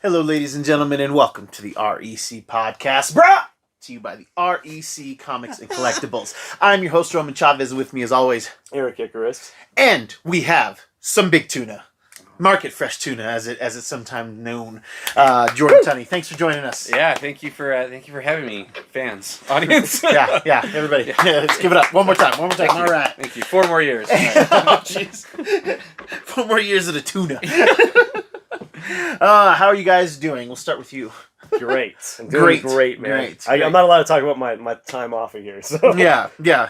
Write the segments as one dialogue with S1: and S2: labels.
S1: Hello, ladies and gentlemen, and welcome to the REC podcast, brought to you by the REC Comics and Collectibles. I'm your host, Roman Chavez, with me as always,
S2: Erik Icarus.
S1: And we have some big tuna. Market fresh tuna, as it's sometimes known. Jordan Tunney, thanks for joining us.
S3: Yeah, thank you for having me, fans, audience.
S1: yeah, everybody. Yeah, let's give it up one more time. All right.
S3: Thank you. 4 more years.
S1: Oh, jeez. 4 more years of the tuna. How are you guys doing? We'll start with you.
S2: Great. I'm doing great, man.
S1: Great.
S2: I'm not allowed to talk about my time off of here. So.
S1: Yeah,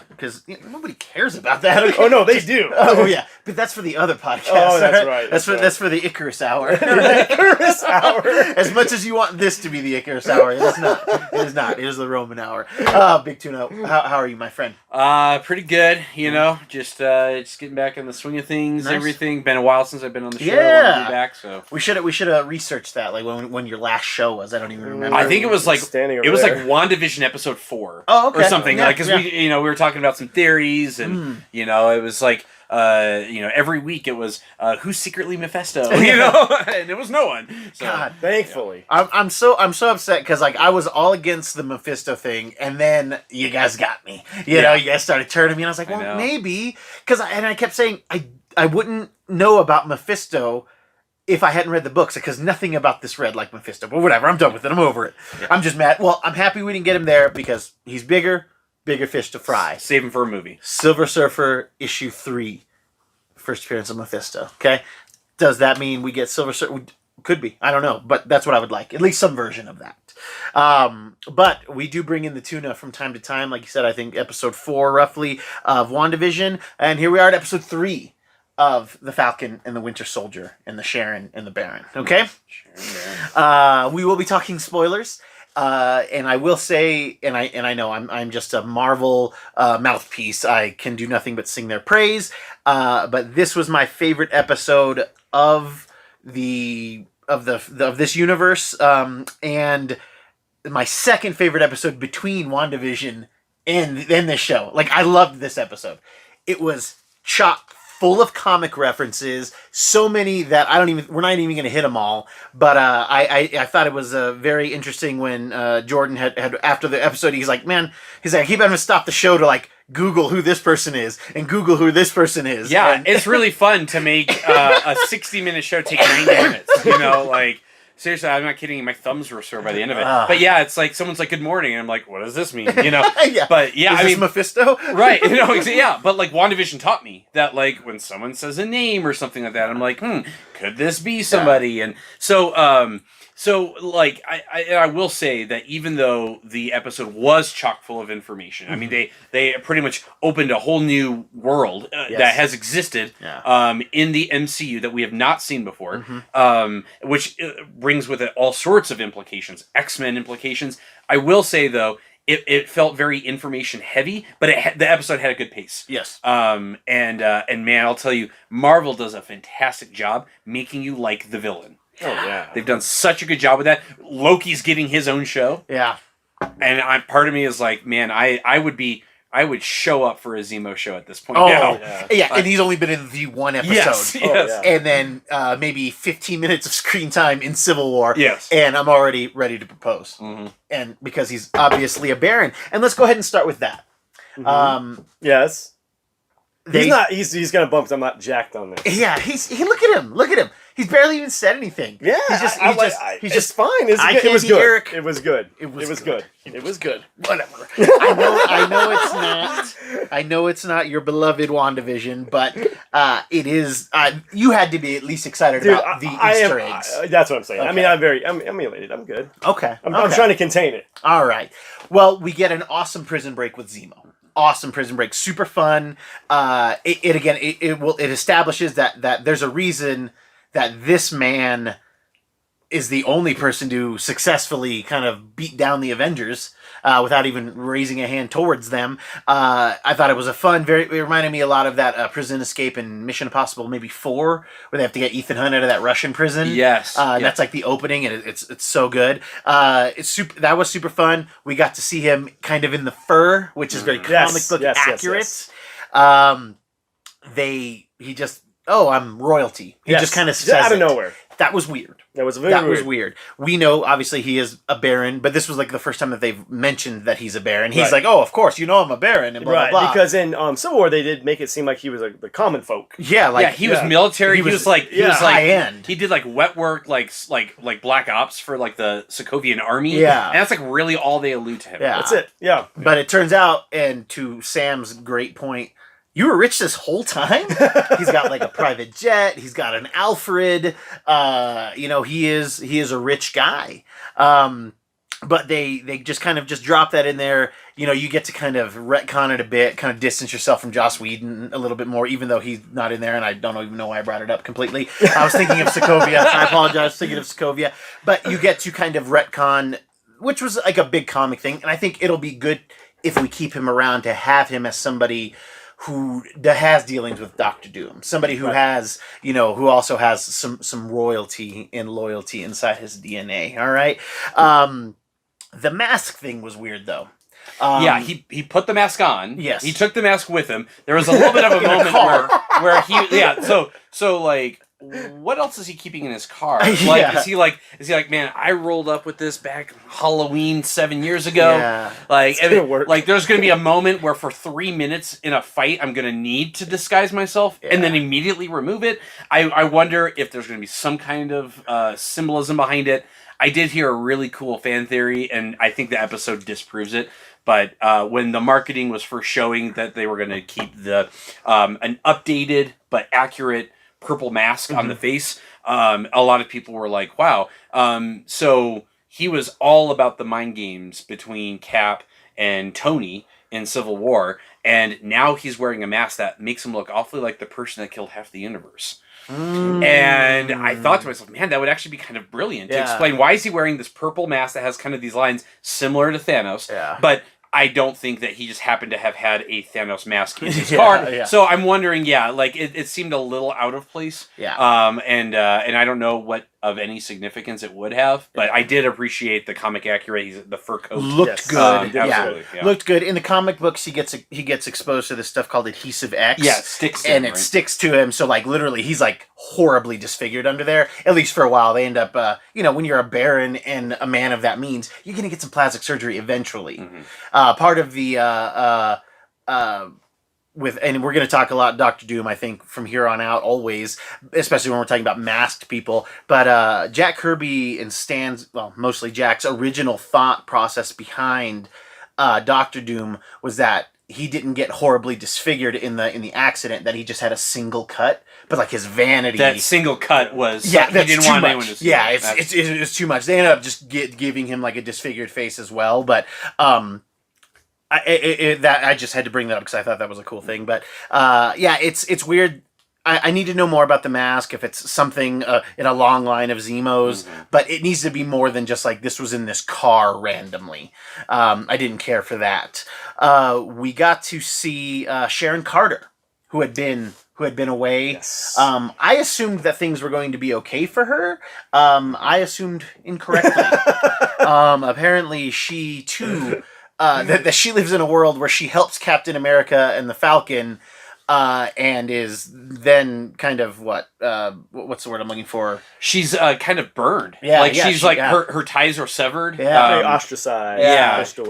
S1: because nobody cares about that. Okay?
S2: Oh, no, they do.
S1: Oh, yeah. But that's for the other podcast.
S2: Oh, that's right.
S1: That's for the Icarus Hour.
S2: Icarus Hour.
S1: As much as you want this to be the Icarus Hour, it is not. It is not. It is the Roman Hour. Big Tuna, how are you, my friend?
S3: Pretty good, just getting back in the swing of things,
S1: Nice.
S3: Everything. Been a while since I've been on the show.
S1: Yeah.
S3: I want to be back, so.
S1: We should have researched that, like when your last show was. I don't even remember.
S3: I think it was like
S2: Standing over
S3: it was
S2: there.
S3: like WandaVision episode 4.
S1: Oh, okay.
S3: Or something.
S1: Yeah,
S3: Because we were talking about some theories and it was like every week it was who's secretly Mephisto, and it was no one. So,
S1: God,
S2: thankfully.
S1: I'm so upset because like I was all against the Mephisto thing, and then you guys got me. You guys started turning me, and I was like, well, maybe because I kept saying I wouldn't know about Mephisto if I hadn't read the books, because nothing about this read like Mephisto. But whatever, I'm done with it. I'm over it. Yeah. I'm just mad. Well, I'm happy we didn't get him there because he's bigger fish to fry.
S3: Save him for a movie.
S1: Silver Surfer issue 3, first appearance of Mephisto. Okay, does that mean we get Silver Surfer? Could be. I don't know, but that's what I would like. At least some version of that. But we do bring in the tuna from time to time. Like you said, I think episode 4 roughly of WandaVision, and here we are at episode 3 of the Falcon and the Winter Soldier and the Sharon and the Baron. Okay? We will be talking spoilers. And I will say, and I know I'm just a Marvel mouthpiece. I can do nothing but sing their praise. But this was my favorite episode of this universe, and my second favorite episode between WandaVision and this show. Like, I loved this episode. It was chock full of comic references, so many that we're not even going to hit them all. But I thought it was very interesting when Jordan had after the episode, he's like, I keep having to stop the show to like Google who this person is and Google who this person is.
S3: Yeah,
S1: and
S3: it's really fun to make a 60-minute show take 90 minutes. Like. Seriously, I'm not kidding. My thumbs were sore by the end of it. But yeah, it's like someone's like, "Good morning," and I'm like, "What does this mean?"
S1: Yeah.
S3: But yeah,
S1: is this Mephisto?
S3: Right? Yeah. But like WandaVision taught me that like when someone says a name or something like that, I'm like, could this be somebody? Yeah. And so like I will say that even though the episode was chock full of information, I mean they pretty much opened a whole new world that has existed in the MCU that we have not seen before, which brings with it all sorts of implications, X-Men implications. I will say though, it felt very information heavy, but the episode had a good pace.
S1: Yes.
S3: And man, I'll tell you, Marvel does a fantastic job making you like the villain.
S2: Oh, yeah.
S3: They've done such a good job with that. Loki's getting his own show.
S1: Yeah.
S3: And part of me is like, man, I would show up for a Zemo show at this point.
S1: Oh,
S3: now.
S1: yeah. And he's only been in the one episode.
S3: Yes.
S1: And then maybe 15 minutes of screen time in Civil War.
S3: Yes.
S1: And I'm already ready to propose.
S3: Mm-hmm.
S1: And because he's obviously a Baron. And let's go ahead and start with that.
S2: Mm-hmm. Yes. He's gonna bump. I'm not jacked on this.
S1: Yeah, look at him. He's barely even said anything.
S2: Yeah,
S1: he's just
S2: fine. It was good. Eric. It was good. It was good. It was good.
S1: Whatever. I know it's not your beloved WandaVision, but it is. You had to be at least excited about the Easter eggs.
S2: That's what I'm saying.
S1: Okay.
S2: I mean, I'm elated. I'm good.
S1: Okay.
S2: I'm trying to contain it.
S1: All right. Well, we get an awesome prison break with Zemo. Awesome prison break, super fun. It establishes that there's a reason that this man is the only person to successfully kind of beat down the Avengers without even raising a hand towards them. I thought it was it reminded me a lot of that prison escape in Mission Impossible maybe 4, where they have to get Ethan Hunt out of that Russian prison.
S3: Yes.
S1: And that's like the opening, and it's so good. That was super fun. We got to see him kind of in the fur, which is very comic book accurate.
S2: Yes.
S1: "Oh, I'm royalty." He just kind of says
S2: out of
S1: it.
S2: nowhere.
S1: That was weird.
S2: That was very
S1: was weird. We know, obviously, he is a baron, but this was like the first time that they've mentioned that he's a baron. He's like, "Oh, of course, you know I'm a baron," and blah, blah, blah.
S2: Because in Civil War, they did make it seem like he was the common folk.
S1: Yeah, like
S3: he was military. He was like
S1: high end.
S3: He did like wet work, like Black Ops for like the Sokovian army.
S1: Yeah,
S3: and that's like really all they allude to him.
S1: Yeah,
S2: that's it. Yeah,
S1: but it turns out, and to Sam's great point, you were rich this whole time? He's got like a private jet. He's got an Alfred. He is a rich guy. But they just kind of just drop that in there. You get to kind of retcon it a bit, kind of distance yourself from Joss Whedon a little bit more, even though he's not in there, and I don't even know why I brought it up completely. I was thinking of Sokovia. I apologize, thinking of Sokovia. But you get to kind of retcon, which was like a big comic thing, and I think it'll be good if we keep him around to have him as somebody who has dealings with Doctor Doom, somebody who has, who also has some royalty and loyalty inside his DNA. All right. The mask thing was weird though.
S3: He put the mask on.
S1: Yes.
S3: He took the mask with him. There was a little bit of a moment where he so like, what else is he keeping in his car? Like, is he like, man, I rolled up with this back Halloween 7 years ago.
S1: Yeah.
S3: Like there's going to be a moment where for 3 minutes in a fight, I'm going to need to disguise myself and then immediately remove it. I wonder if there's going to be some kind of symbolism behind it. I did hear a really cool fan theory, and I think the episode disproves it. But when the marketing was first showing that they were going to keep the an updated but accurate purple mask on the face, a lot of people were like, wow. So he was all about the mind games between Cap and Tony in Civil War, and now he's wearing a mask that makes him look awfully like the person that killed half the universe. And I thought to myself, man, that would actually be kind of brilliant to explain why is he wearing this purple mask that has kind of these lines similar to Thanos, but I don't think that he just happened to have had a Thanos mask in his car. Yeah. So I'm wondering, like it seemed a little out of place. Yeah. And I don't know what of any significance it would have, but I did appreciate the comic accurate. The fur coat
S1: looked good.
S3: Absolutely. Yeah.
S1: Looked good. In the comic books, he gets exposed to this stuff called adhesive X.
S3: Yeah, it sticks to
S1: him,
S3: right?
S1: It sticks to him. So like literally, he's like horribly disfigured under there. At least for a while, they end up. When you're a baron and a man of that means, you're gonna get some plastic surgery eventually. Part of the and we're going to talk a lot Doctor Doom, I think, from here on out, always, especially when we're talking about masked people. But Jack Kirby and mostly Jack's original thought process behind Doctor Doom was that he didn't get horribly disfigured in the accident, that he just had a single cut. But like his vanity,
S3: that single cut was
S1: he
S3: didn't want anyone to see.
S1: Yeah, it's too much. They ended up just giving him like a disfigured face as well. But I just had to bring that up because I thought that was a cool thing. But it's weird. I need to know more about the mask, if it's something in a long line of Zemos, but it needs to be more than just like this was in this car randomly. I didn't care for that. We got to see Sharon Carter, who had been away. Yes. I assumed that things were going to be okay for her. I assumed incorrectly. Apparently she too, that she lives in a world where she helps Captain America and the Falcon, and is then kind of what's the word I'm looking for? She's
S3: kind of burned. Yeah, she's her ties are severed.
S2: Yeah, very ostracized.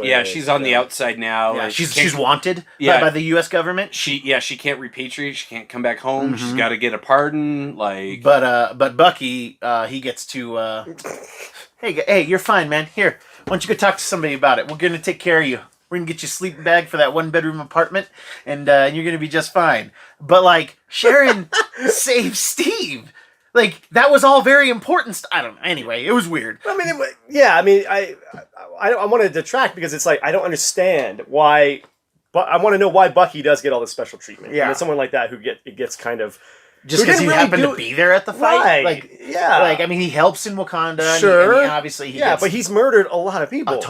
S3: Yeah, she's on the outside now.
S1: Yeah, she's wanted by the U.S. government.
S3: She can't repatriate. She can't come back home. She's got to get a pardon.
S1: But Bucky, he gets to. Hey, you're fine, man. Here, why don't you go talk to somebody about it? We're gonna take care of you. We're going to get you a sleeping bag for that 1-bedroom apartment, and you're going to be just fine. But, like, Sharon saved Steve. Like, that was all very important. I don't know. Anyway, it was weird.
S2: I want to detract because it's like, I don't understand why, but I want to know why Bucky does get all this special treatment. Yeah. Someone like that it gets kind of...
S1: Just because he happened to be there at the fight? Right. He helps in Wakanda.
S2: Sure.
S1: And obviously
S2: but he's murdered a lot of people.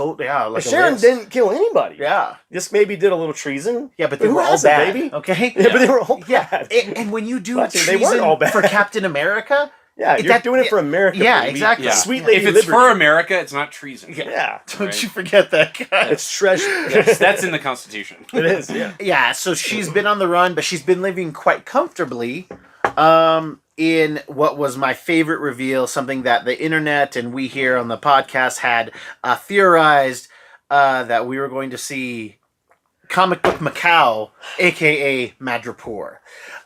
S2: Sharon didn't kill anybody.
S1: Yeah.
S2: Just maybe did a little treason.
S1: Yeah, but they were all bad. Baby? Okay?
S2: Yeah, but they were all bad.
S1: And when you do treason they weren't all bad. For Captain America...
S2: Yeah, you're doing it for America.
S1: Yeah, exactly.
S3: Yeah.
S2: Sweet Lady
S3: If it's
S2: Liberty.
S3: for America, it's not treason.
S2: Yeah.
S1: Don't you forget that, guys.
S2: It's treasure.
S3: Yes, that's in the Constitution.
S2: It is, yeah.
S1: Yeah, so she's been on the run, but she's been living quite comfortably In what was my favorite reveal, something that the internet and we here on the podcast had theorized that we were going to see Comic Book Macau, aka Madripoor.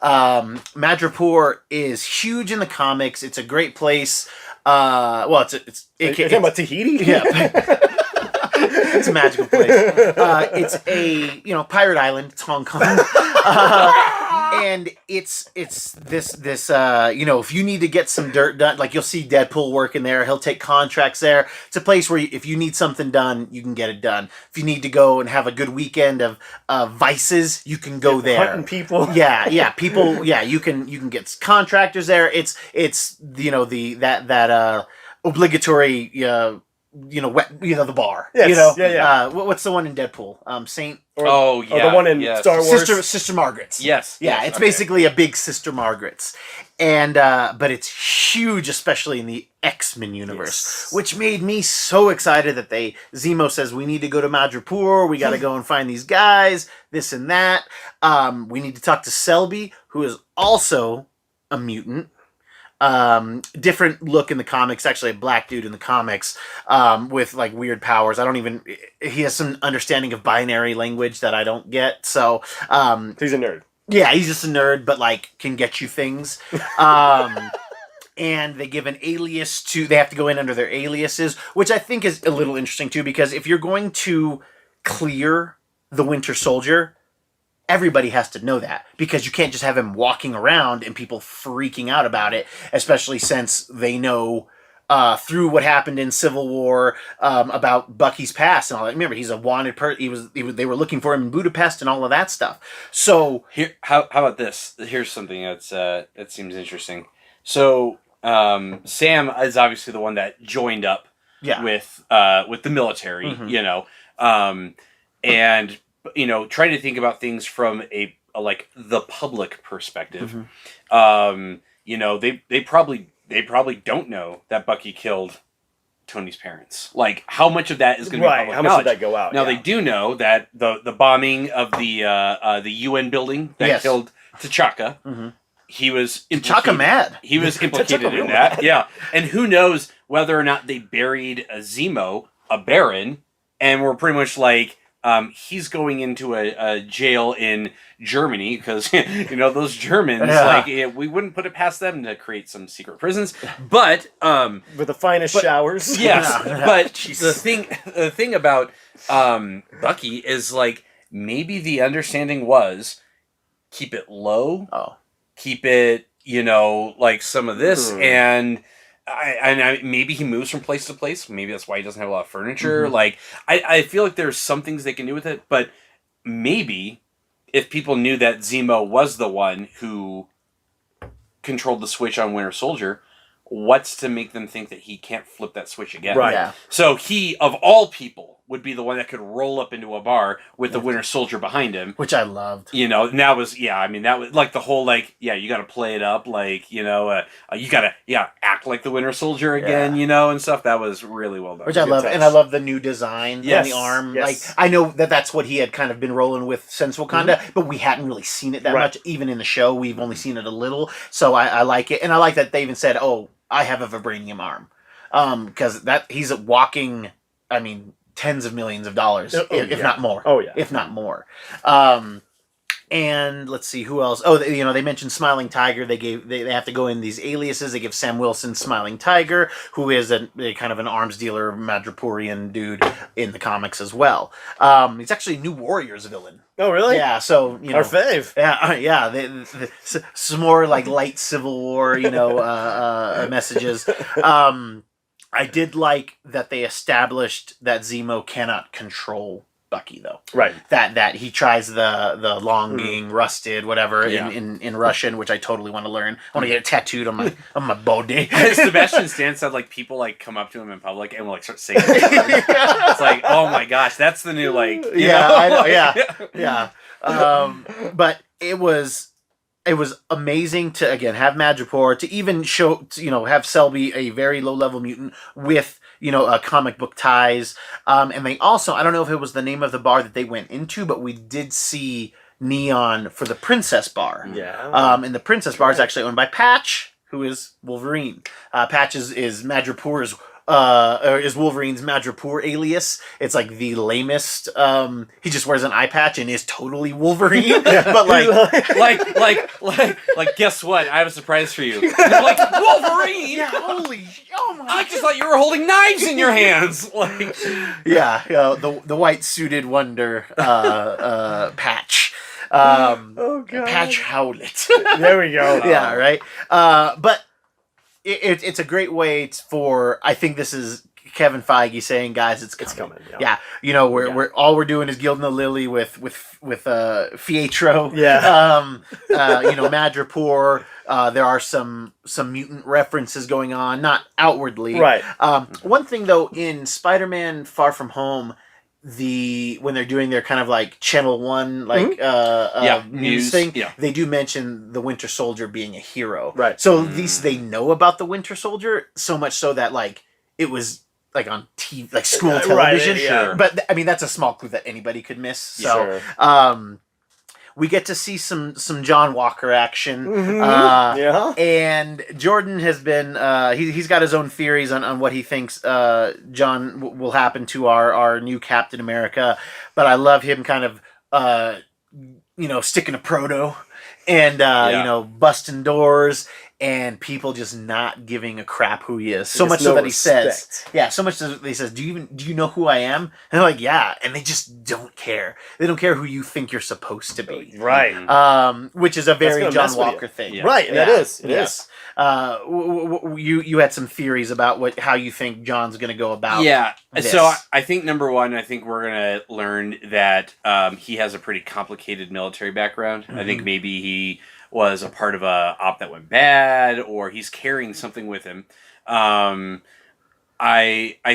S1: Madripoor is huge in the comics. It's a great place. It's
S2: You're talking about Tahiti?
S1: Yeah. It's a magical place. It's a pirate island. It's Hong Kong, and it's this if you need to get some dirt done, like you'll see Deadpool working there. He'll take contracts there. It's a place where if you need something done, you can get it done. If you need to go and have a good weekend of vices, you can go there.
S2: Hunting people.
S1: People. Yeah, you can get contractors there. It's that obligatory. The bar.
S2: Yes.
S1: What's the one in Deadpool? Saint.
S2: Or the one in Star Wars.
S1: Sister Margaret's.
S3: Yes.
S1: Yeah, it's basically a big Sister Margaret's, and but it's huge, especially in the X-Men universe, which made me so excited that Zemo says we need to go to Madripoor. We got to go and find these guys. This and that. We need to talk to Selby, who is also a mutant. Different look in the comics, actually a black dude in the comics, with like weird powers. He has some understanding of binary language that I don't get. So,
S2: he's a nerd.
S1: Yeah, he's just a nerd, but like can get you things. And they give an alias they have to go in under their aliases, which I think is a little interesting too, because if you're going to clear the Winter Soldier, everybody has to know that, because you can't just have him walking around and people freaking out about it, especially since they know through what happened in Civil War about Bucky's past and all that. Remember, he's a wanted they were looking for him in Budapest and all of that stuff. So
S3: here, how about this? Here's something that seems interesting. So Sam is obviously the one that joined up with the military, and trying to think about things from a like the public perspective. They probably don't know that Bucky killed Tony's parents. Like, how much of that is going to be public
S2: How
S3: knowledge?
S2: much did that go out?
S3: Now they do know that the bombing of the UN building that killed T'Chaka. He was
S1: T'Chaka mad.
S3: He was implicated in that. Yeah, and who knows whether or not they buried a Zemo, a Baron, and were pretty much like. He's going into a jail in Germany because those Germans we wouldn't put it past them to create some secret prisons, but
S2: with the finest showers.
S3: Yes, but the thing about Bucky is like maybe the understanding was keep it low, keep it like some of this and. Maybe he moves from place to place. Maybe that's why he doesn't have a lot of furniture. Like, I feel like there's some things they can do with it, but maybe if people knew that Zemo was the one who controlled the switch on Winter Soldier, what's to make them think that he can't flip that switch again?
S2: Right. Yeah.
S3: So he, of all people, would be the one that could roll up into a bar with the Winter Soldier behind him.
S1: Which I loved.
S3: And that was, that was like the whole, like, you got to play it up, like, you got to, act like the Winter Soldier again, and stuff. That was really well done.
S1: Which I love. And I love the new design on the arm.
S2: Yes.
S1: Like, I know that's what he had kind of been rolling with since Wakanda, but we hadn't really seen it that much. Even in the show, we've only seen it a little. So I like it. And I like that they even said, I have a vibranium arm. Because he's walking, tens of millions of dollars, if not more.
S2: Oh, yeah.
S1: If not more. And let's see, who else? They mentioned Smiling Tiger. They have to go in these aliases. They give Sam Wilson Smiling Tiger, who is a kind of an arms dealer, Madripoorian dude in the comics as well. He's actually New Warriors villain.
S2: Oh, really?
S1: Yeah, so,
S2: our fave.
S1: Yeah, some more, like, light Civil War, messages. I did like that they established that Zemo cannot control Bucky, though.
S2: Right.
S1: That he tries the longing, rusted, whatever, in Russian, which I totally want to learn. I want to get it tattooed on my body.
S3: Sebastian Stan said, like, people, like, come up to him in public and will, like, start singing. It's like, oh my gosh, that's the new, like,
S1: I know, but it was amazing to, again, have Madripoor, to even show, have Selby, a very low-level mutant, with, comic book ties. And they also, I don't know if it was the name of the bar that they went into, but we did see neon for the Princess Bar.
S2: Yeah.
S1: And the Princess Bar is actually owned by Patch, who is Wolverine. Patch is Madripoor's or is Wolverine's Madripoor alias. It's like the lamest. He just wears an eye patch and is totally Wolverine. But
S3: like, guess what? I have a surprise for you. You're like, Wolverine.
S1: Yeah, holy! Oh my!
S3: I just thought you were holding knives in your hands. Like,
S1: the white suited wonder Patch.
S2: Oh god.
S1: Patch Howlett.
S2: There we go.
S1: Yeah, right. But it's a great way for. I think this is Kevin Feige saying, guys, it's coming.
S2: It's coming.
S1: Yeah, we're doing is gilding the lily with Fietro.
S2: Yeah.
S1: Madripoor. There are some mutant references going on, not outwardly.
S2: Right.
S1: One thing though, in Spider-Man: Far From Home, when they're doing their kind of like Channel 1 news thing, they do mention the Winter Soldier being a hero.
S2: Right.
S1: So at least they know about the Winter Soldier, so much so that like it was like on TV, like school television.
S2: Right, yeah.
S1: But I mean, that's a small clue that anybody could miss. So we get to see some John Walker action. And Jordan has been he's got his own theories on what he thinks John will happen to our new Captain America, but I love him kind of sticking a proto and busting doors and people just not giving a crap who he is. So much so that he says, do you know who I am? And they're like, yeah. And they just don't care. They don't care who you think you're supposed to be.
S2: Right.
S1: Which is a very John Walker thing.
S2: Yeah. Right. And that is. It is.
S1: You had some theories about how you think John's going to go about this.
S3: So I think number one, I think we're going to learn that he has a pretty complicated military background. I think maybe he was a part of a op that went bad, or he's carrying something with him. I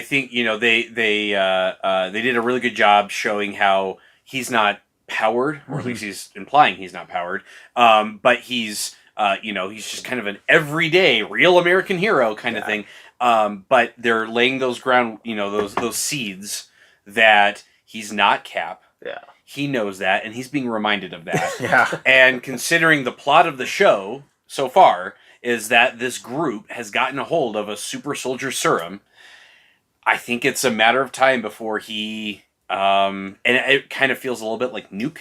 S3: think they did a really good job showing how he's not powered, or at least he's implying he's not powered. But he's he's just kind of an everyday real American hero kind of thing. But they're laying those those seeds that he's not Cap.
S1: Yeah.
S3: He knows that, and he's being reminded of that.
S1: Yeah.
S3: And considering the plot of the show so far is that this group has gotten a hold of a super soldier serum, I think it's a matter of time before he... and it kind of feels a little bit like Nuke,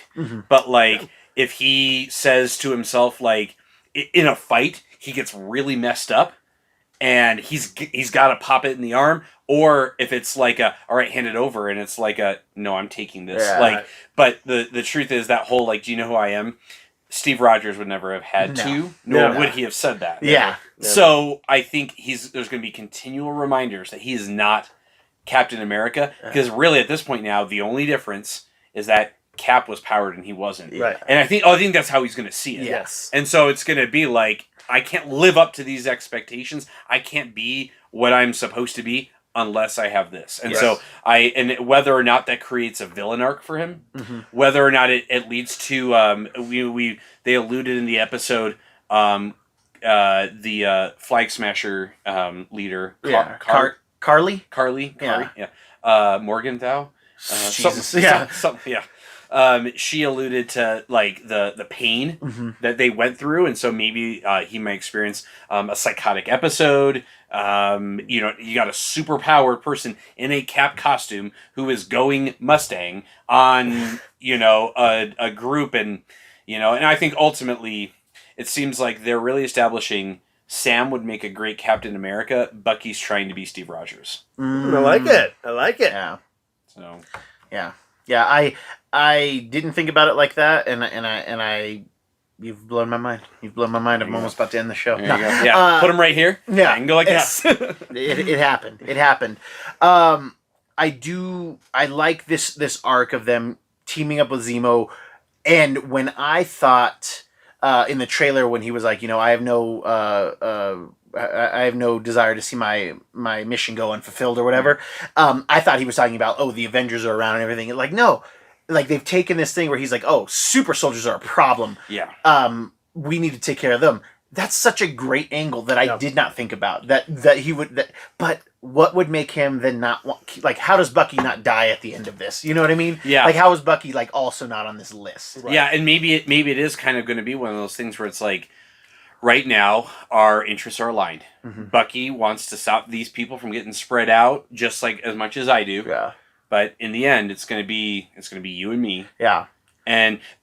S3: but like if he says to himself, like, in a fight, he gets really messed up, and he's got to pop it in the arm, or if it's like all right, hand it over, and it's like no, I'm taking this.
S1: Yeah.
S3: But the truth is that whole like, do you know who I am? Steve Rogers would never have had to, nor would he have said that.
S1: Yeah.
S2: Never.
S3: So I think there's going to be continual reminders that he is not Captain America, because really at this point now, the only difference is that Cap was powered and he wasn't.
S2: Right.
S3: And I think that's how he's going to see it.
S2: Yes.
S3: And so it's going to be like, I can't live up to these expectations. I can't be what I'm supposed to be unless I have this. And so and whether or not that creates a villain arc for him, whether or not it leads to they alluded in the episode the Flag Smasher leader
S1: Carly.
S3: Morgenthau.
S1: Jesus.
S3: She alluded to like the pain that they went through, and so maybe he might experience a psychotic episode. You got a super powered person in a Cap costume who is going Mustang on a group, and and I think ultimately it seems like they're really establishing Sam would make a great Captain America. Bucky's trying to be Steve Rogers.
S2: I like it.
S1: Yeah.
S3: So
S1: yeah. I didn't think about it like that, and I you've blown my mind. You've blown my mind. I'm almost about to end the show.
S3: There you go. Yeah, put him right here.
S1: Yeah,
S3: I can go like this.
S1: It happened. It happened. I like this arc of them teaming up with Zemo, and when I thought in the trailer when he was like, I have no desire to see my mission go unfulfilled or whatever. I thought he was talking about, the Avengers are around and everything. Like, no. Like, they've taken this thing where he's like, super soldiers are a problem.
S3: Yeah.
S1: We need to take care of them. that's such a great angle that I did not think about. That he would. But what would make him then not want? Like, how does Bucky not die at the end of this? You know what I mean?
S3: Yeah.
S1: Like, how is Bucky like also not on this list?
S3: Right. Yeah, and maybe it is kind of going to be one of those things where it's like, right now our interests are aligned. Mm-hmm. Bucky wants to stop these people from getting spread out just like as much as I do.
S1: Yeah.
S3: But in the end, it's going to be you and me.
S1: Yeah.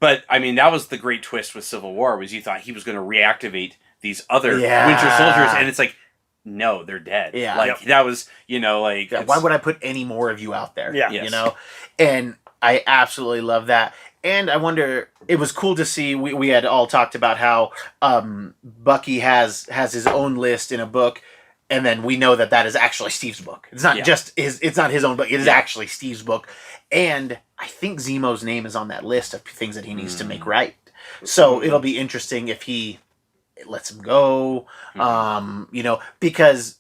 S3: But I mean, that was the great twist with Civil War, was you thought he was going to reactivate these other Winter Soldiers, and it's like, no, they're dead.
S1: Yeah.
S3: Like that was, like,
S1: why would I put any more of you out there?
S2: Yeah.
S1: Yes. And I absolutely love that. And I wonder, it was cool to see, we had all talked about how Bucky has his own list in a book, and then we know that is actually Steve's book. It's not just it's not his own book, it is actually Steve's book. And I think Zemo's name is on that list of things that he needs to make right. So it'll be interesting if he lets him go, because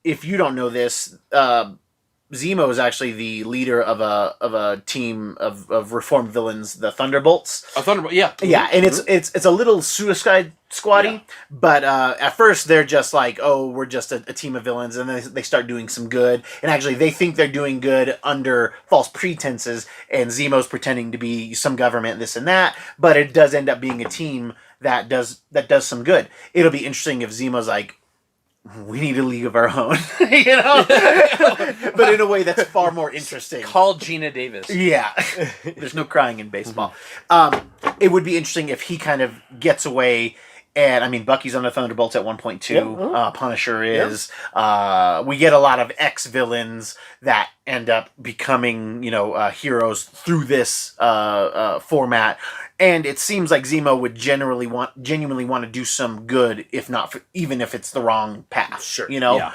S1: if you don't know this, Zemo is actually the leader of a team of reformed villains, the Thunderbolts.
S3: A Thunderbolt, yeah.
S1: Yeah, and it's a little Suicide Squad-y, but at first they're just like, oh, we're just a team of villains, and then they start doing some good, and actually they think they're doing good under false pretenses, and Zemo's pretending to be some government, this and that, but it does end up being a team that does some good. It'll be interesting if Zemo's like, we need a league of our own, but in a way that's far more interesting.
S3: Call Gina Davis.
S1: Yeah. There's no crying in baseball. It would be interesting if he kind of gets away, and I mean, Bucky's on the Thunderbolts at one point too. Yep. Punisher is. Yep. We get a lot of ex-villains that end up becoming, heroes through this format. And it seems like Zemo would genuinely want to do some good, if not even if it's the wrong path.
S2: Sure.
S3: Yeah.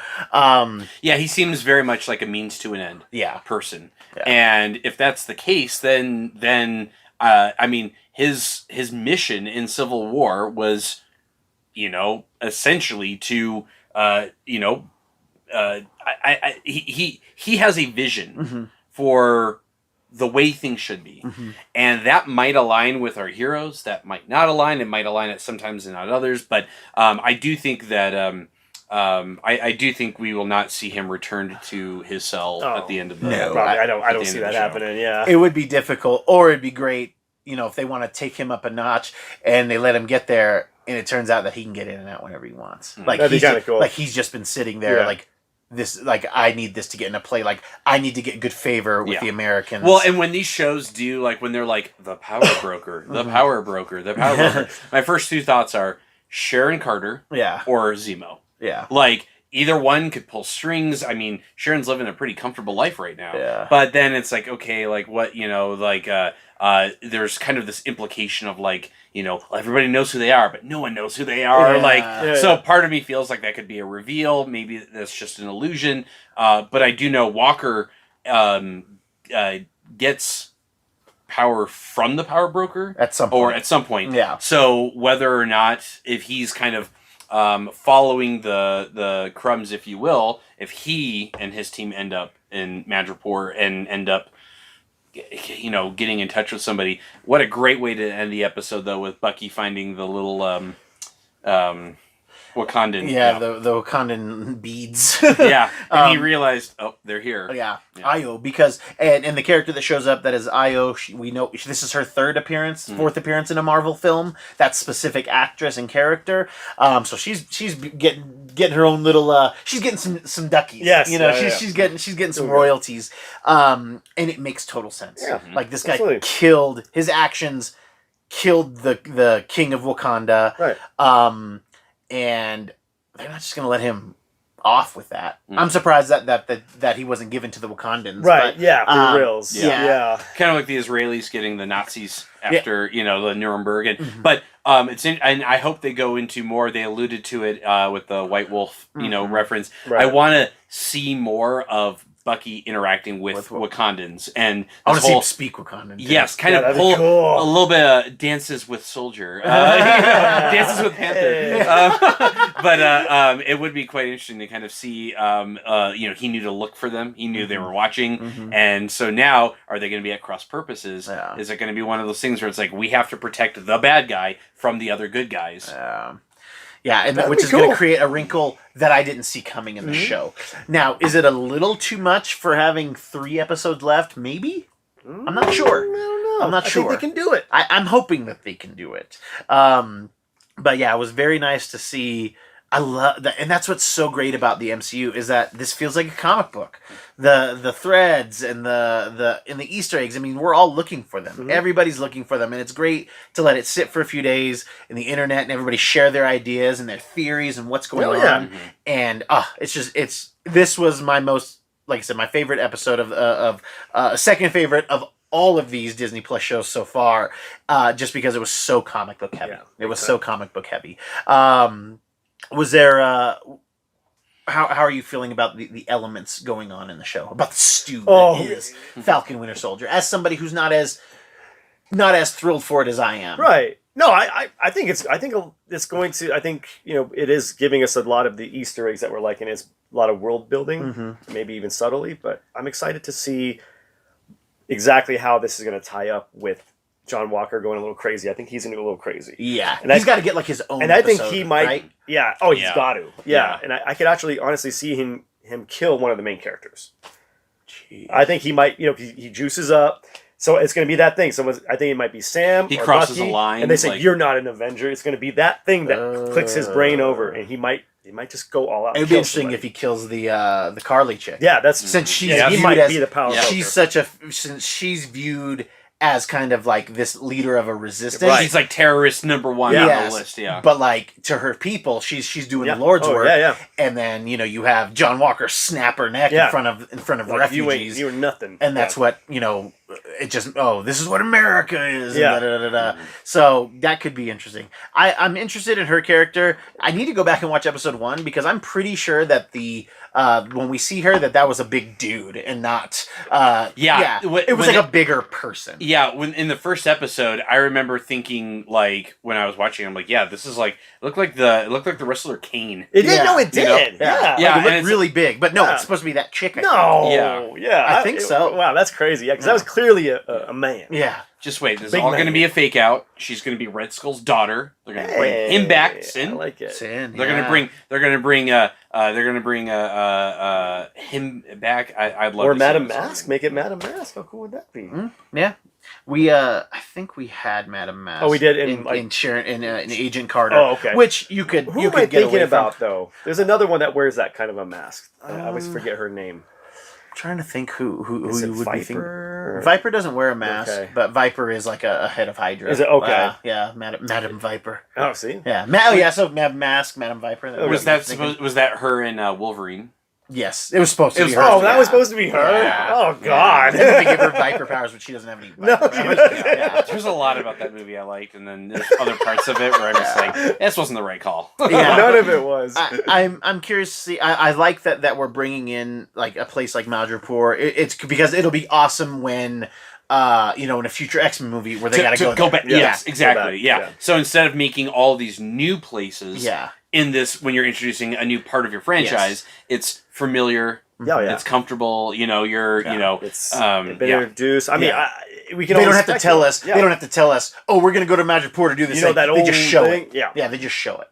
S3: He seems very much like a means to an end. Person. Yeah. And if that's the case, then I mean, his mission in Civil War was, essentially to he has a vision for the way things should be. And that might align with our heroes, that might not align, it might align at sometimes and not others, but I do think that I do think we will not see him returned to his cell at the end of the
S2: I don't see that happening. Yeah,
S1: it would be difficult, or it'd be great, if they want to take him up a notch and they let him get there, and it turns out that he can get in and out whenever he wants. Like,
S2: that'd be kind of cool.
S1: Like, he's just been sitting there, like, this, like, I need this to get into play. Like, I need to get good favor with the Americans.
S3: Well, and when these shows do, like, when they're like, the power broker, the power broker, the power broker, my first two thoughts are Sharon Carter or Zemo. Yeah. Like, either one could pull strings. I mean, Sharon's living a pretty comfortable life right now. Yeah. But then it's like, okay, like, what, there's kind of this implication of, like, everybody knows who they are, but no one knows who they are. So part of me feels like that could be a reveal. Maybe that's just an illusion. But I do know Walker gets power from the power broker
S1: at some
S3: point. Yeah. So whether or not, if he's kind of following the crumbs, if you will, if he and his team end up in Madripoor and end up getting in touch with somebody. What a great way to end the episode, though, with Bucky finding the little Wakandan.
S1: Yeah, the Wakandan beads.
S3: And he realized, they're here.
S1: Yeah. Io, because and the character that shows up, that is Io. We know this is her fourth appearance in a Marvel film. That specific actress and character. So she's getting her own little. She's getting some duckies.
S2: Yes.
S1: She's getting some royalties. And it makes total sense. Yeah. Like, this guy killed, his actions killed the king of Wakanda.
S2: Right.
S1: And they're not just going to let him off with that. I'm surprised that he wasn't given to the Wakandans.
S2: Right,
S1: but,
S2: for reals. Yeah.
S3: Kind of like the Israelis getting the Nazis after, the Nuremberg. But and I hope they go into more. They alluded to it with the White Wolf, reference. Right. I want to see more of Bucky interacting with Wakandans, and
S1: I want to see him speak Wakandan.
S3: Yes, kind of pull a little bit of Dances with Soldier, Dances with Panther. But it would be quite interesting to kind of see. He knew to look for them. He knew they were watching, and so now are they going to be at cross purposes? Yeah. Is it going to be one of those things where it's like we have to protect the bad guy from the other good guys?
S1: Yeah, and
S2: That'd
S1: which
S2: be
S1: is going
S2: cool.
S1: to create a wrinkle that I didn't see coming in the show. Now, is it a little too much for having 3 episodes left? Maybe? I'm not sure.
S2: I don't know.
S1: I'm not
S2: I
S1: sure.
S2: think they can do it.
S1: I'm hoping that they can do it. But yeah, it was very nice to see. I love that, and that's what's so great about the MCU is that this feels like a comic book. The threads and the Easter eggs. I mean, we're all looking for them. Everybody's looking for them, and it's great to let it sit for a few days in the internet and everybody share their ideas and their theories and what's going on. And this was my most, like I said, my favorite episode of second favorite of all of these Disney Plus shows so far, just because it was so comic book heavy. It was so comic book heavy. Was there how are you feeling about the elements going on in the show, about the stew that is Falcon Winter Soldier, as somebody who's not as thrilled for it as I am?
S2: Right. No, I think it's going to, I think, it is giving us a lot of the Easter eggs that we're liking. It's a lot of world building, maybe even subtly, but I'm excited to see exactly how this is going to tie up with John Walker going a little crazy. I think he's going to go a little crazy.
S1: Yeah. And he's got to get like his own
S2: And I think
S1: episode,
S2: he might,
S1: right?
S2: yeah. Oh, he's got to.
S3: Yeah.
S2: And I could actually honestly see him kill one of the main characters. Jeez. I think he might, he juices up. So it's going to be that thing. So I think it might be Sam.
S3: He
S2: or
S3: crosses
S2: Bucky,
S3: a line.
S2: and they say, "You're not an Avenger." It's going to be that thing that clicks his brain over, and he might just go all out.
S1: It'd be interesting if he kills the Carly chick.
S2: Yeah, that's
S1: since she's
S2: he
S1: viewed
S2: might
S1: as,
S2: be the power.
S1: Since she's viewed as kind of like this leader of a resistance.
S3: Right. He's like terrorist number 1 on the list. Yeah,
S1: but like to her people, she's doing the Lord's work.
S2: Yeah.
S1: And then you have John Walker snap her neck in front of like, refugees.
S2: You ain't nothing.
S1: And that's what it just this is what America is. Yeah. So that could be interesting. I'm interested in her character. I need to go back and watch episode 1 because I'm pretty sure that when we see her that was a big dude and not it was like a bigger person.
S3: Yeah, when in the first episode, I remember thinking like when I was watching, I'm like, yeah, this is like it looked like the wrestler Kane.
S2: It did. No, it did.
S1: Yeah.
S2: Yeah.
S1: Like, it looked really big, but no, it's supposed to be that chick.
S2: I
S1: think so.
S2: Wow, that's crazy. Yeah, because that was clearly a man.
S1: Yeah.
S3: Just wait. This is all going to be a fake out. She's going to be Red Skull's daughter. They're going to bring him back. Sin.
S2: I like it.
S1: Sin.
S3: They're going to bring. They're going to bring. Him back. I'd love.
S2: Or
S3: to
S2: Madam
S3: see this.
S2: Mask. Make it Madam Mask. How cool would that be?
S1: Yeah. We I think we had Madam Mask.
S2: Oh, we did
S1: in Sharon in Agent Carter.
S2: Oh, okay.
S1: Which you could
S2: Who
S1: you
S2: am
S1: could
S2: I
S1: get
S2: thinking
S1: away
S2: about
S1: from.
S2: though? There's another one that wears that kind of a mask. I always forget her name.
S1: I'm trying to think who
S2: Is
S1: you
S2: it
S1: would
S2: Viper?
S1: be thinking. Viper doesn't wear a mask, but Viper is like a head of Hydra.
S2: Is it okay?
S1: Yeah, Madam Viper.
S2: Oh, see.
S1: Yeah, so Madam Mask, Madam Viper.
S3: Was that her in Wolverine?
S1: Yes, it was supposed to be her.
S2: Oh, that was supposed to be her.
S1: Yeah.
S2: Oh God!
S1: And then they give her Viper powers, but she doesn't have any. Viper powers.
S3: There's a lot about that movie I liked, and then there's other parts of it where I'm just like, this wasn't the right call.
S1: Yeah.
S2: None of it was.
S1: I'm curious to see. I like that we're bringing in like a place like Madripoor. It's because it'll be awesome when. In a future X-Men movie where they gotta go
S3: back. Yes, exactly. Yeah. So instead of making all these new places, in this, when you're introducing a new part of your franchise, it's familiar. It's comfortable. It's been
S2: introduced. I mean, we can.
S1: They don't have to tell us. They don't have to tell us. Oh, we're gonna go to Madripoor to do this.
S2: That
S1: they just show
S2: thing?
S1: it.
S2: Yeah,
S1: they just show it.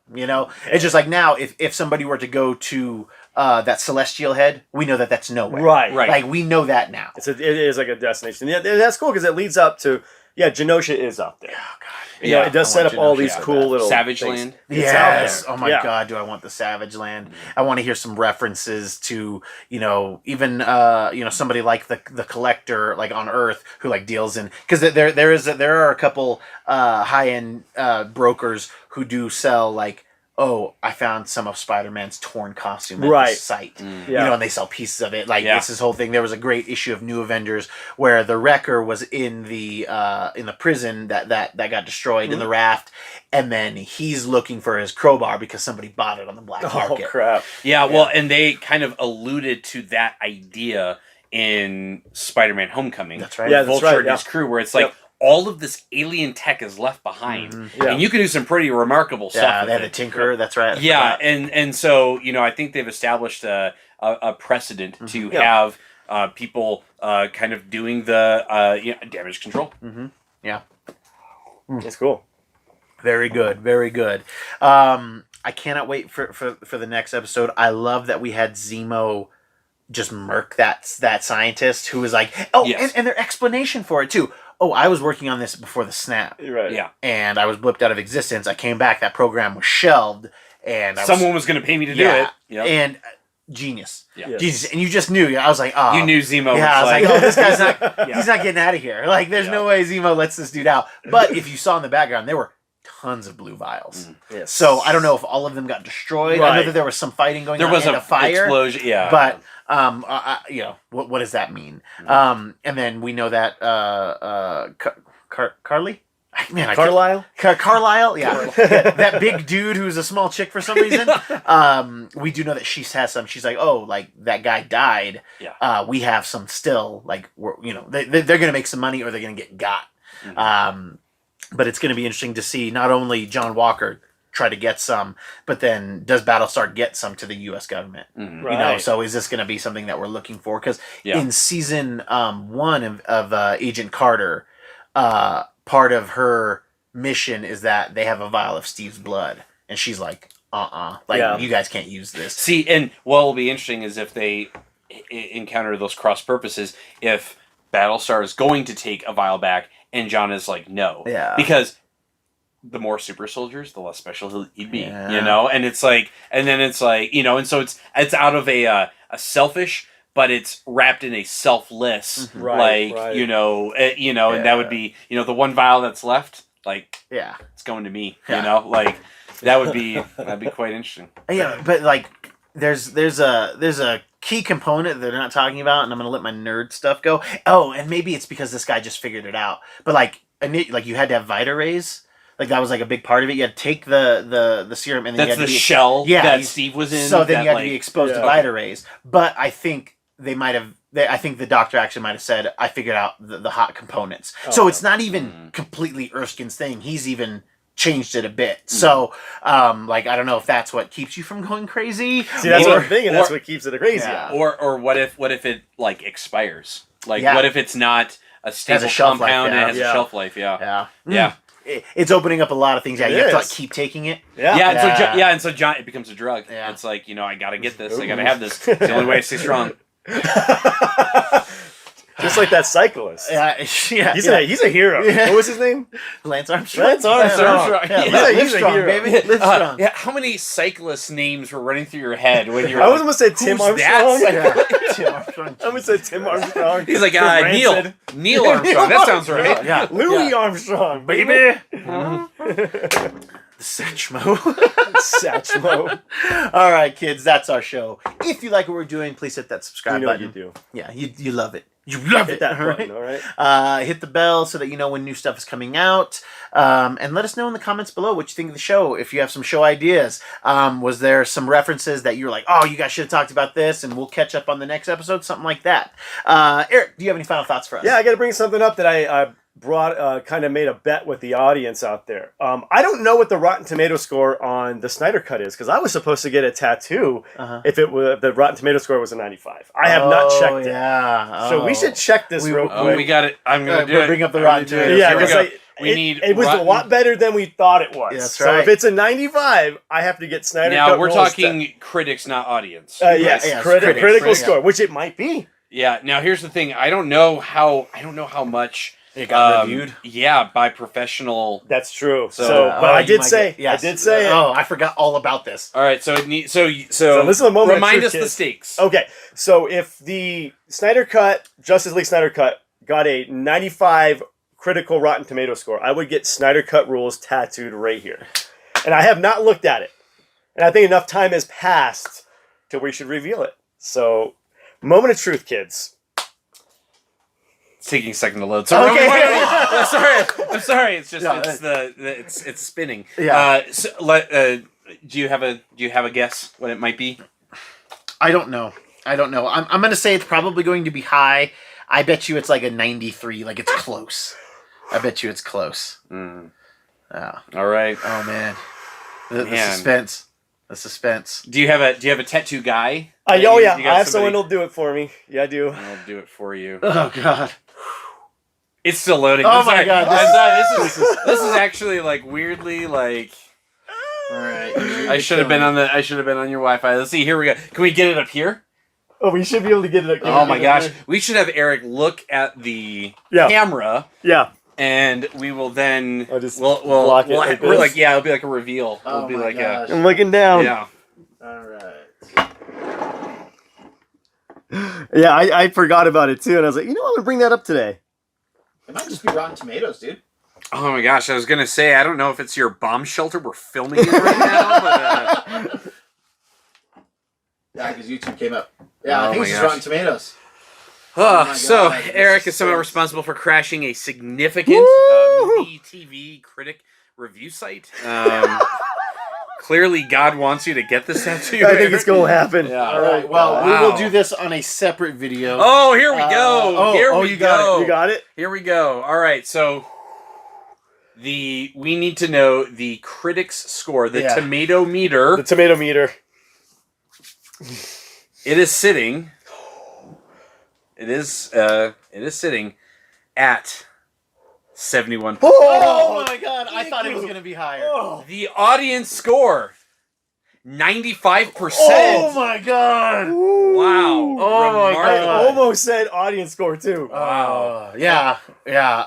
S1: It's just like now, if somebody were to go to that Celestial Head, we know that that's nowhere.
S2: Right.
S1: Like we know that now.
S2: It is like a destination. Yeah, that's cool because it leads up to. Yeah, Genosha is up there.
S1: Oh God.
S2: It does set up all these cool little
S3: Savage
S2: things.
S3: Land.
S1: Yes. Oh my God, do I want the Savage Land? I want to hear some references to even somebody like the Collector like on Earth who like deals in because there are a couple high end brokers who do sell like. Oh, I found some of Spider-Man's torn costume at this site. And they sell pieces of it. Like it's this whole thing. There was a great issue of New Avengers where the Wrecker was in the prison that got destroyed in the raft, and then he's looking for his crowbar because somebody bought it on the black market.
S2: Oh crap!
S3: Yeah, well, and they kind of alluded to that idea in Spider-Man: Homecoming.
S1: That's right.
S2: Yeah,
S3: Vulture and his crew, where it's like. All of this alien tech is left behind, and you can do some pretty remarkable stuff.
S1: Yeah, they have the Tinkerer. That's right.
S3: Yeah, and so I think they've established a precedent to have people kind of doing the damage control.
S1: Yeah,
S2: it's cool.
S1: Very good. Very good. I cannot wait for the next episode. I love that we had Zemo just murk that scientist who was like, and their explanation for it too. Oh, I was working on this before the snap.
S2: Right.
S3: Yeah.
S1: And I was blipped out of existence. I came back. That program was shelved. And
S3: someone was going to pay me to do it.
S1: Yep. And genius.
S3: Yeah.
S2: Yes.
S1: Genius. And you just knew. I was like, oh.
S3: You knew Zemo
S1: Yeah,
S3: was
S1: I was like, oh, this guy's not,
S3: Yeah.
S1: he's not getting out of here. Like, there's no way Zemo lets this dude out. But if you saw in the background, there were tons of blue vials.
S2: Yes.
S1: So I don't know if all of them got destroyed. I know that there was some fighting going on.
S3: There was
S1: and a fire
S3: explosion. Yeah.
S1: But you know, what does that mean? And then we know that Carly. Man,
S2: Carlisle?
S1: Carlisle, yeah. That big dude who's a small chick for some reason. We do know that she has some. She's like, oh, like that guy died.
S3: Yeah.
S1: We have some still. Like, you know, they're going to make some money or they're going to get got. But it's going to be interesting to see not only John Walker try to get some, but then does Battlestar get some to the U.S. government?
S2: Right.
S1: You know, so is this going to be something that we're looking for? Because in season 1 of Agent Carter, part of her mission is that they have a vial of Steve's blood, and she's like, you guys can't use this.
S3: See, and what will be interesting is if they encounter those cross purposes, if Battlestar is going to take a vial back, and John is like, no.
S1: Yeah.
S3: Because the more super soldiers, the less special he'd be,
S1: Yeah.
S3: you know? And it's like, and then it's like, you know, and so it's out of a selfish, but it's wrapped in a selfless,
S2: Right.
S3: you know, and that would be, you know, the one vial that's left, like, it's going to me, you know, like that'd be quite interesting.
S1: Yeah, but like, there's a key component that they're not talking about, and I'm gonna let my nerd stuff go. Oh, and maybe it's because this guy just figured it out. But like you had to have Vita rays. Like that was like a big part of it. You had to take the serum, and then
S3: That's
S1: you had to
S3: the
S1: be,
S3: shell that Steve was in.
S1: So then you had
S3: like,
S1: to be exposed to Vita rays. But I think they might have. I think the doctor actually might have said, "I figured out the hot components." So it's not even completely Erskine's thing. He's even changed it a bit. So, like, I don't know if that's what keeps you from going crazy.
S2: See, that's what I'm thinking. That's what keeps it crazy.
S1: Yeah.
S3: Or what if it like expires? Like what if it's not a stable
S1: shelf life,
S3: compound and it has
S2: Yeah.
S3: a shelf life?
S1: Yeah.
S3: Yeah.
S1: It's opening up a lot of things. Yeah,
S2: It
S1: you have to
S2: is.
S1: like keep taking it.
S3: And so John, it becomes a drug.
S1: Yeah.
S3: It's like, you know, I gotta get this. I gotta have this. It's the only way to stay strong.
S2: Just like that cyclist.
S1: Yeah,
S2: He's a hero.
S1: Yeah.
S2: What was his name?
S1: Lance Armstrong.
S2: Lance Armstrong.
S1: Yeah,
S2: He's a hero.
S1: baby. Live strong.
S3: Yeah, how many cyclist names were running through your head when you're
S2: I was almost said Tim
S3: who's
S2: Armstrong.
S3: that
S1: Tim Armstrong.
S2: I almost said Tim Armstrong.
S3: He's like,
S2: Rancid.
S3: Neil Armstrong. That sounds right.
S1: Yeah.
S2: Louis Armstrong, baby.
S1: Satchmo.
S2: Satchmo.
S1: All right, kids, that's our show. If you like what we're doing, please hit that subscribe
S2: You know what
S1: button.
S2: you do.
S1: Yeah, you love it. You love
S2: Hit
S1: it.
S2: that
S1: all
S2: button,
S1: right?
S2: all right?
S1: Hit the bell so that you know when new stuff is coming out. And let us know in the comments below what you think of the show. If you have some show ideas. Was there some references that you were like, oh, you guys should have talked about this, and we'll catch up on the next episode? Something like that. Eric, do you have any final thoughts for us?
S2: Yeah, I got to bring something up that I brought, kind of made a bet with the audience out there. I don't know what the Rotten Tomato score on the Snyder Cut is, because I was supposed to get a tattoo if the Rotten Tomato score was a 95. I have not checked it.
S1: Yeah.
S2: So we should check this real quick.
S3: Oh, we got it. I'm gonna do it.
S1: Bring up the Rotten Tomatoes.
S2: Yeah,
S3: Here we
S2: because
S3: go. We need
S2: it was a lot better than we thought it was.
S1: That's
S2: So
S1: right.
S2: if it's a 95, I have to get Snyder Cut.
S3: Now we're
S2: rules
S3: talking critics, not audience.
S2: yes,
S1: yes,
S2: critical
S1: critics,
S2: score, which it might be.
S3: Yeah. Now here's the thing. I don't know how much
S1: It got reviewed.
S3: Yeah, by professional.
S2: That's true.
S3: So-
S2: So, but I
S1: you
S2: did
S1: might
S2: say,
S1: get- yes.
S2: I did say it.
S1: Oh, I forgot all about this.
S3: All right. So it needs. So
S2: this is a moment of
S3: remind
S2: truth,
S3: us the
S2: kids.
S3: stakes.
S2: Okay, so if the Snyder Cut, Justice League Snyder Cut, got a 95 critical Rotten Tomato score, I would get Snyder Cut rules tattooed right here. And I have not looked at it. And I think enough time has passed till we should reveal it. So, moment of truth, kids.
S3: It's taking a second to load. Sorry.
S1: Okay.
S3: I'm sorry. It's just
S1: No,
S3: it's spinning.
S1: Yeah.
S3: Do you have a guess what it might be?
S1: I don't know. I'm going to say it's probably going to be high. I bet you it's like a 93. Like it's close. I bet you it's close.
S3: Mm.
S1: Yeah.
S3: All right.
S1: Oh man. The
S3: Man.
S1: suspense. The suspense.
S3: Do you have a tattoo guy?
S2: Oh
S3: You
S2: yeah,
S3: got
S2: I have
S3: somebody-
S2: someone who'll do it for me. Yeah, I do.
S3: I'll do it for you.
S1: Oh god.
S3: It's still loading.
S1: Oh
S3: I'm
S1: my
S3: sorry.
S1: God,
S3: I'm sorry. This is actually like weirdly like.
S1: All right.
S3: I should have been on your Wi-Fi. Let's see. Here we go. Can we get it up here?
S2: Oh, we should be able to get it.
S3: Oh my gosh, we should have Eric look at the camera.
S2: Yeah.
S3: And we will then
S2: I'll just
S3: we'll
S2: block it like
S3: we're
S2: this.
S3: like it'll be like a reveal.
S1: Oh
S3: It'll be
S1: my
S3: like
S1: gosh.
S2: I'm looking down.
S3: yeah.
S1: All right.
S2: Yeah, I forgot about it too, and I was like, I'm gonna bring that up today.
S1: It might just be Rotten Tomatoes, dude.
S3: Oh my gosh, I was gonna say I don't know if it's your bomb shelter we're filming in right now, but
S1: Yeah, because YouTube came up. Yeah, I
S3: Oh
S1: think
S3: my
S1: it's just
S3: gosh.
S1: Rotten Tomatoes.
S3: Oh,
S1: my
S3: so
S1: God, this
S3: Eric
S1: is
S3: is somehow
S1: so-
S3: responsible for crashing a significant movie TV critic review site. Clearly, God wants you to get this tattoo.
S2: I think it's gonna happen.
S3: Yeah.
S1: All right. Well,
S3: Wow.
S1: we will do this on a separate video.
S3: Oh, here we go. Here we
S1: you got
S3: go.
S2: You got it?
S3: Here we go. All right, so we need to know the critics' score, the tomato meter.
S2: The tomato meter.
S3: It is sitting. It is sitting at 71%.
S1: Oh my God! I thought it was gonna be higher.
S2: Oh,
S3: The audience score 95%.
S1: Oh my God!
S3: Wow.
S1: Oh my
S2: I
S3: Remarkable.
S1: God.
S2: almost said audience score too.
S3: Wow.
S1: Yeah. Oh,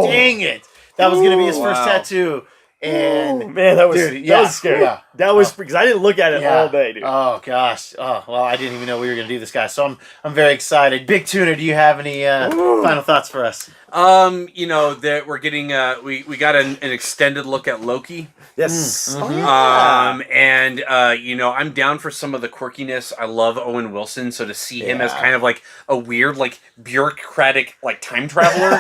S2: Oh.
S1: dang it! That was gonna be his first
S3: Wow.
S1: tattoo, and
S2: Man, that was
S1: Dude,
S2: that was scary.
S1: yeah.
S2: That was because I didn't look at it all day, dude.
S1: Oh gosh. Oh well, I didn't even know we were gonna do this, guys. So I'm very excited. Big Tuna, do you have any final thoughts for us?
S3: That we're getting we got an extended look at Loki.
S2: Yes.
S1: Mm.
S2: Oh, yeah.
S3: And I'm down for some of the quirkiness. I love Owen Wilson, so to see him as
S1: Yeah.
S3: kind of like a weird, like bureaucratic, like time traveler,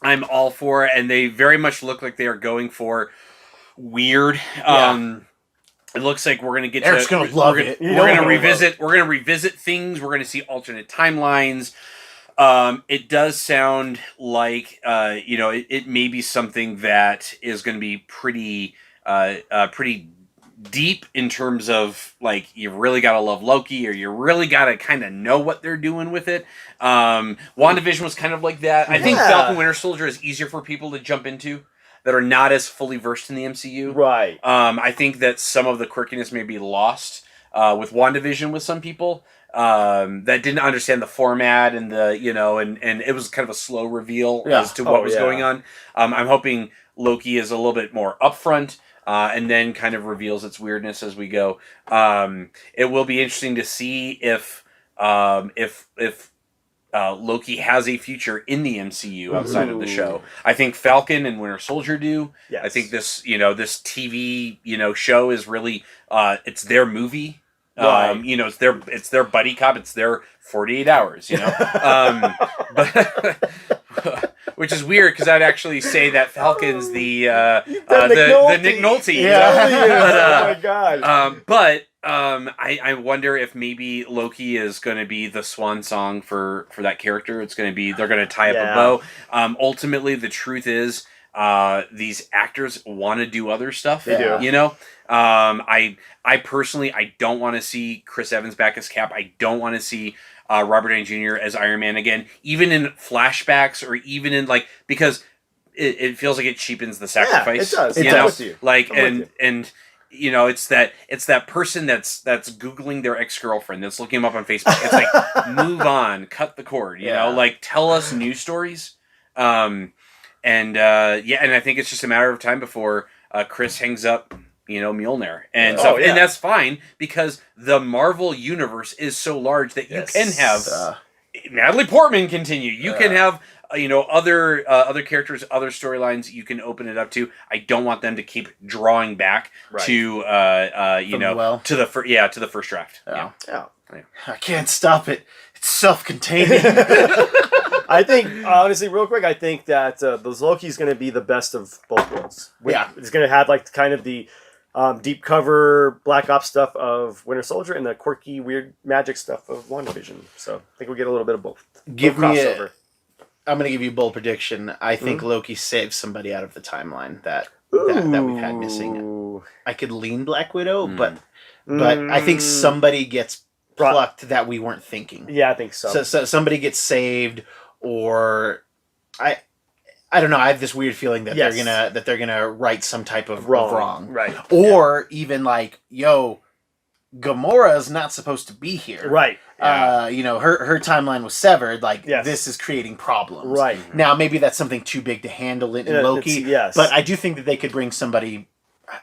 S3: I'm all for it. And they very much look like they are going for weird. It looks like we're gonna get.
S1: Eric's gonna love it.
S3: We're gonna revisit. We're gonna revisit things. We're gonna see alternate timelines. It does sound like it may be something that is going to be pretty deep in terms of like you really got to love Loki or you really got to kind of know what they're doing with it. WandaVision was kind of like that. I think
S2: Yeah.
S3: Falcon Winter Soldier is easier for people to jump into that are not as fully versed in the MCU.
S2: Right.
S3: I think that some of the quirkiness may be lost with WandaVision with some people that didn't understand the format and and it was kind of a slow reveal as to what was going on. I'm hoping Loki is a little bit more upfront and then kind of reveals its weirdness as we go. It will be interesting to see if Loki has a future in the MCU outside of the show. I think Falcon and Winter Soldier do.
S2: Yes.
S3: I think this TV show is really it's their movie.
S2: Right.
S3: It's their buddy cop. It's their 48 hours. But which is weird because I'd actually say that Falcon's the Nick Nolte.
S2: Yeah. Oh my god.
S3: I wonder if maybe Loki is going to be the swan song for that character. It's going to be they're going to tie up a bow. Ultimately, the truth is these actors want to do other stuff.
S2: They do.
S3: I personally I don't want to see Chris Evans back as Cap. I don't want to see Robert Downey Jr. as Iron Man again, even in flashbacks or even in because it feels like it cheapens the sacrifice.
S2: Yeah, it does.
S3: You
S2: It
S3: know?
S2: does.
S3: Like
S2: I'm with
S3: and it's that person that's Googling their ex-girlfriend that's looking him up on Facebook. It's like move on, cut the cord. You know, like tell us news stories. And I think it's just a matter of time before Chris hangs up, Mjolnir and stuff. And that's fine because the Marvel universe is so large that you can have Natalie Portman continue. You can have other characters, other storylines you can open it up to. I don't want them to keep drawing back to to the first draft.
S2: Yeah.
S1: I can't stop it. It's self-containing.
S2: I think, honestly, real quick, I think that those Loki's going to be the best of both worlds. It's going to have kind of the deep cover Black Ops stuff of Winter Soldier and the quirky, weird magic stuff of WandaVision. So I think we'll get a little bit of both.
S1: I'm going to give you a bold prediction. I think Loki saves somebody out of the timeline that we've had missing. I could lean Black Widow, but I think somebody gets plucked that we weren't thinking.
S2: Yeah, I think so.
S1: So somebody gets saved, or I don't know. I have this weird feeling that
S2: Yes.
S1: they're gonna right some type of
S2: Wrong.
S1: wrong.
S2: Right.
S1: Or even like, yo, Gamora's not supposed to be here.
S2: Right.
S1: You know, her timeline was severed. Like,
S2: Yes.
S1: this is creating problems.
S2: Right.
S1: Now, maybe that's something too big to handle in
S2: Yeah,
S1: Loki.
S2: yes.
S1: But I do think that they could bring somebody.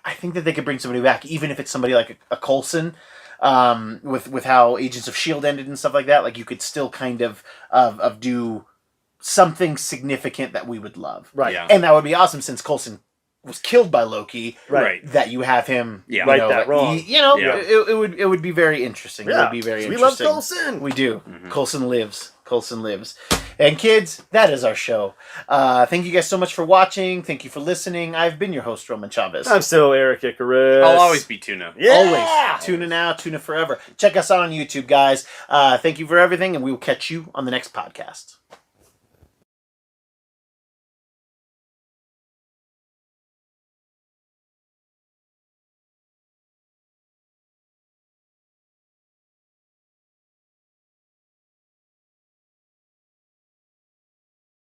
S1: I think that they could bring somebody back, even if it's somebody like a Coulson. With how Agents of S.H.I.E.L.D. ended and stuff like that. Like, you could still kind of do something significant that we would love.
S2: Right.
S3: Yeah.
S1: And that would be awesome since Coulson was killed by Loki.
S2: Right.
S1: That you have him,
S3: Yeah.
S2: Right
S1: know,
S2: that wrong.
S1: You know,
S3: Yeah.
S1: it would be very interesting. It
S2: Yeah.
S1: would be very
S2: We love
S1: interesting.
S2: Coulson.
S1: We do.
S3: Mhm.
S1: Coulson lives. Coulson lives. And kids, that is our show. Thank you guys so much for watching. Thank you for listening. I've been your host, Roman Chavez.
S2: I'm still Erik Icarus.
S3: I'll always be Tuna.
S2: Yeah.
S1: Always. Tuna now, Tuna forever. Check us out on YouTube, guys. Thank you for everything, and we will catch you on the next podcast.